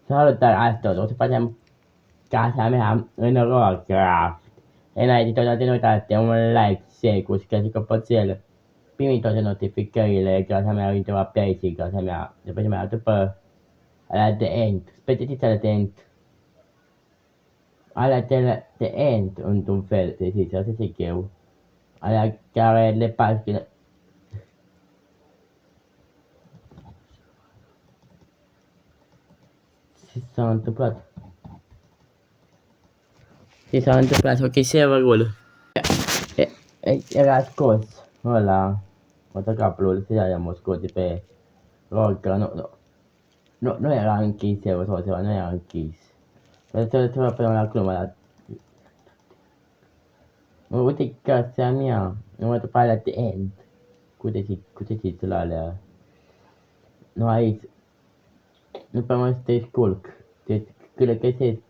Salutare astăzi, o să facem, ca așa mea, în Roblox. Înainte de toate notate, un like, share cu și căpățel. Primi toate notificările, clasa mea intră pe aici, clasa mea, după alea de end. Spetitiți alea de end. Alea de end, într-un fel, să zici, asta zic eu. Alea care le pască. Ce s-a întâmplat? Ce s-a întâmplat? Ok, serverul. Era scos ăla, fotocaplul, se i-am scos de pe rol, că nu era închis serverul, sau nu era închis. Trebuie să până la glumă, dar uite casa mea, numai după alea de end, cu tățițele alea. Nu aici, nu pe mă să te sculc, când le găsesc.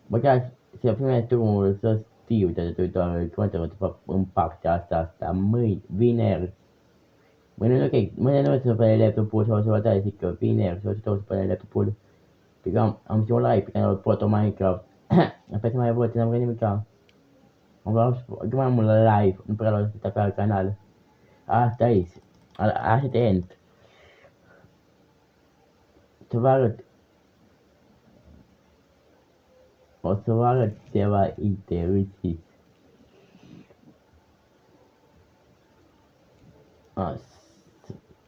Băga să primesc drumul să știu de doar control după în partea asta, mâini, vineri. Mâine ok, mâine nu o să pe laptopul sau să vă dai zic că vineri sau să pe laptopul. Pe că am și un live pe care îl pot în Minecraft. Apoi să mai văd, n-am gândit nimic. Am vreau mai mult la live, nu prea l-am să pe canal. Asta e, așa te end. Să vă arăt, o să vă arăt ceva interesant.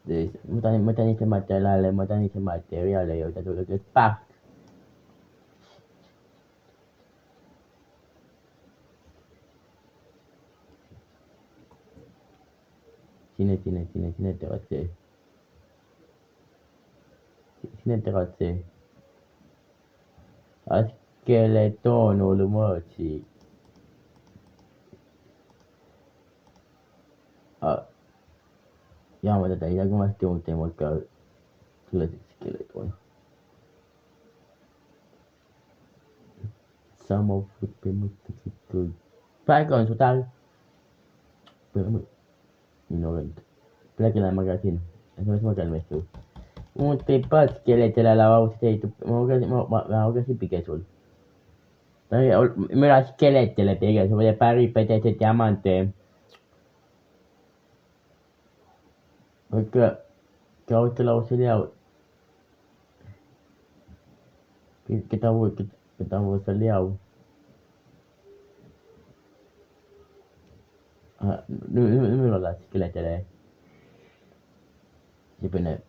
Deci, mă da niște materiale, eu te duc că pac. Ține te roțe. Ține te roțe. Skeletonul măcii. Ia mă, tata, ia acum știu unde măcar clădit skeleton. Să mă fut pe mătăcitul. Pleacă în total. Până mă, ignorant. Pleacă la magazin. Așa să mă calmez tu. Unde bă scheletele la auzit, m-au găsit picățul. Mi-era scheletele pe el, să vede pari pe de diamante. Că uite la o să le iau. Cât am vrut să le iau. Nu mi-l lua la scheletele. Și până